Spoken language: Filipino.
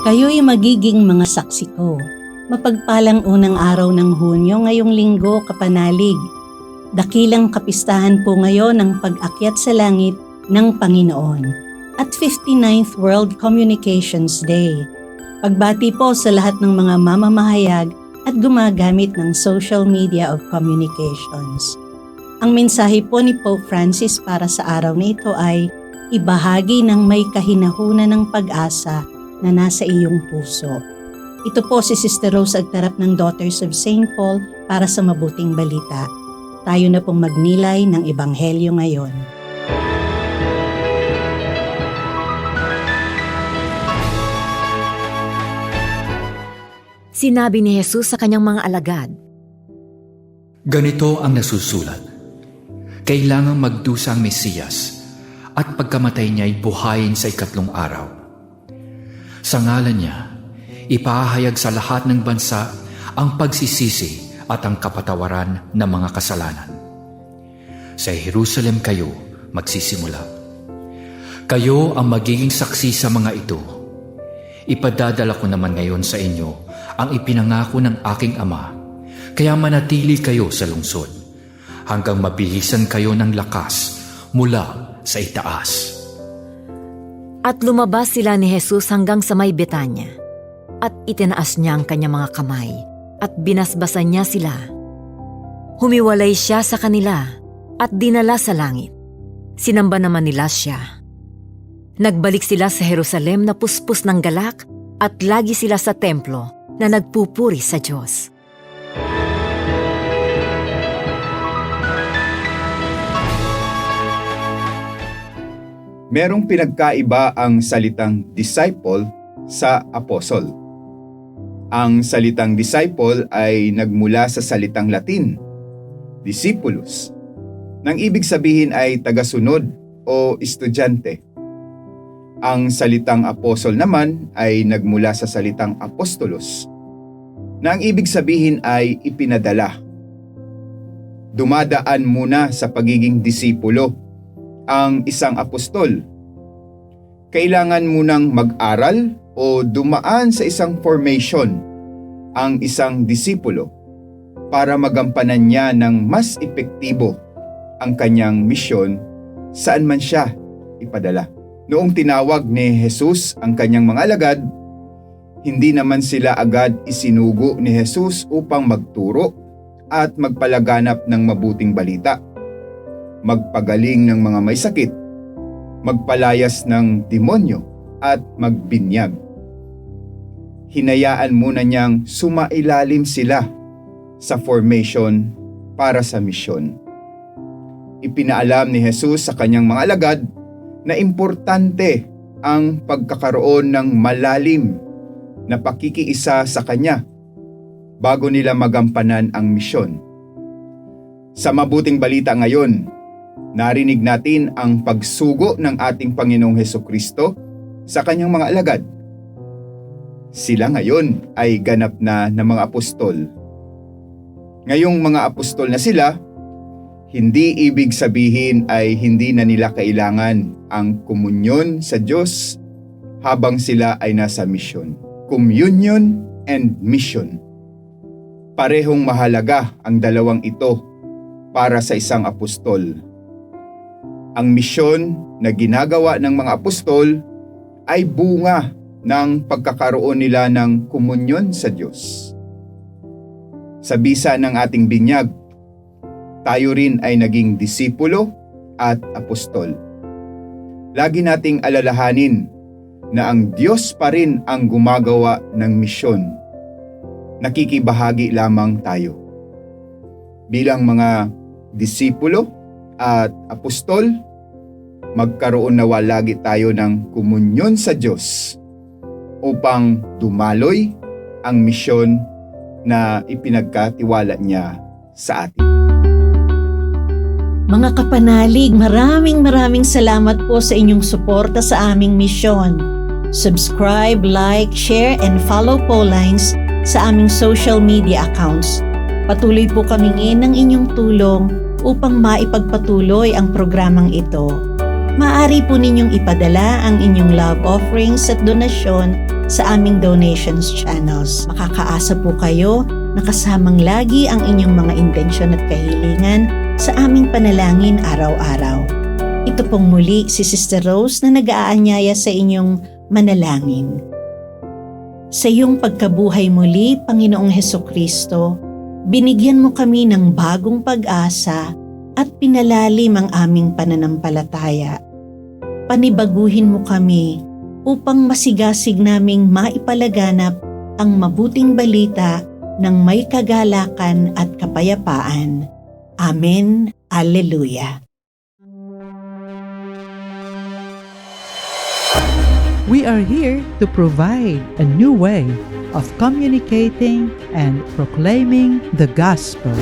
Kayo'y magiging mga saksi ko. Mapagpalang unang araw ng Hunyo ngayong linggo, kapanalig. Dakilang kapistahan po ngayon ang pag-akyat sa langit ng Panginoon at 59th World Communications Day. Pagbati po sa lahat ng mga mamamahayag at gumagamit ng social media of communications. Ang mensahe po ni Pope Francis para sa araw na ito ay ibahagi ng may kahinahunan ng pag-asa na nasa iyong puso. Ito po si Sister Rose Agtarap ng Daughters of St. Paul para sa mabuting balita. Tayo na pong magnilay ng Ebanghelyo ngayon. Sinabi ni Jesus sa kanyang mga alagad, Ganito ang nasusulat. Kailangang magdusa ang Mesiyas at pagkamatay niya ay buhayin sa ikatlong araw. Sa ngalan niya, ipahayag sa lahat ng bansa ang pagsisisi at ang kapatawaran ng mga kasalanan. Sa Jerusalem kayo magsisimula. Kayo ang magiging saksi sa mga ito. Ipadadala ko naman ngayon sa inyo ang ipinangako ng aking Ama, kaya manatili kayo sa lungsod, hanggang mabihisan kayo ng lakas mula sa itaas. At lumabas sila ni Jesus hanggang sa may Betanya, at itinaas niya ang kanyang mga kamay, at binasbasan niya sila. Humiwalay siya sa kanila, at dinala sa langit. Sinamba naman nila siya. Nagbalik sila sa Jerusalem na puspos ng galak, at lagi sila sa templo na nagpupuri sa Diyos. Merong pinagkaiba ang salitang disciple sa apostle. Ang salitang disciple ay nagmula sa salitang Latin, discipulus, nang ibig sabihin ay tagasunod o estudyante. Ang salitang apostle naman ay nagmula sa salitang apostolos, na ang ibig sabihin ay ipinadala. Dumadaan muna sa pagiging disipulo ang isang apostol. Kailangan munang mag-aral o dumaan sa isang formation ang isang disipulo para magampanan niya ng mas epektibo ang kanyang misyon saan man siya ipadala. Noong tinawag ni Jesus ang kanyang mga alagad, hindi naman sila agad isinugo ni Jesus upang magturo at magpalaganap ng mabuting balita, magpagaling ng mga may sakit, magpalayas ng demonyo at magbinyag. Hinayaan muna niyang sumailalim sila sa formation para sa misyon. Ipinaalam ni Jesus sa kanyang mga alagad na importante ang pagkakaroon ng malalim na pakikiisa sa kanya bago nila magampanan ang misyon. Sa mabuting balita ngayon, narinig natin ang pagsugo ng ating Panginoong Hesukristo sa kanyang mga alagad. Sila ngayon ay ganap na mga apostol. Ngayong mga apostol na sila, hindi ibig sabihin ay hindi na nila kailangan ang komunyon sa Diyos habang sila ay nasa misyon. Communion and mission. Parehong mahalaga ang dalawang ito para sa isang apostol. Ang misyon na ginagawa ng mga apostol ay bunga ng pagkakaroon nila ng komunyon sa Diyos. Sa bisa ng ating binyag, tayo rin ay naging disipulo at apostol. Lagi nating alalahanin na ang Diyos pa rin ang gumagawa ng misyon. Nakikibahagi lamang tayo. Bilang mga disipulo at apostol, magkaroon nawa lagi tayo ng komunyon sa Diyos upang dumaloy ang misyon na ipinagkatiwala niya sa atin. Mga kapanalig, maraming salamat po sa inyong suporta sa aming misyon. Subscribe, like, share, and follow po lines sa aming social media accounts. Patuloy po kaming ng inyong tulong upang maipagpatuloy ang programang ito. Maaari po ninyong ipadala ang inyong love offerings at donasyon sa aming donations channels. Makakaasa po kayo na kasamang lagi ang inyong mga intensyon at kahilingan sa aming panalangin araw-araw. Ito pong muli si Sister Rose na nag-aanyaya sa inyong manalangin. Sa iyong pagkabuhay muli, Panginoong Hesukristo, binigyan mo kami ng bagong pag-asa at pinalalim ang aming pananampalataya. Panibaguhin mo kami upang masigasig naming maipalaganap ang mabuting balita ng may kagalakan at kapayapaan. Amen. Alleluia. We are here to provide a new way of communicating and proclaiming the gospel.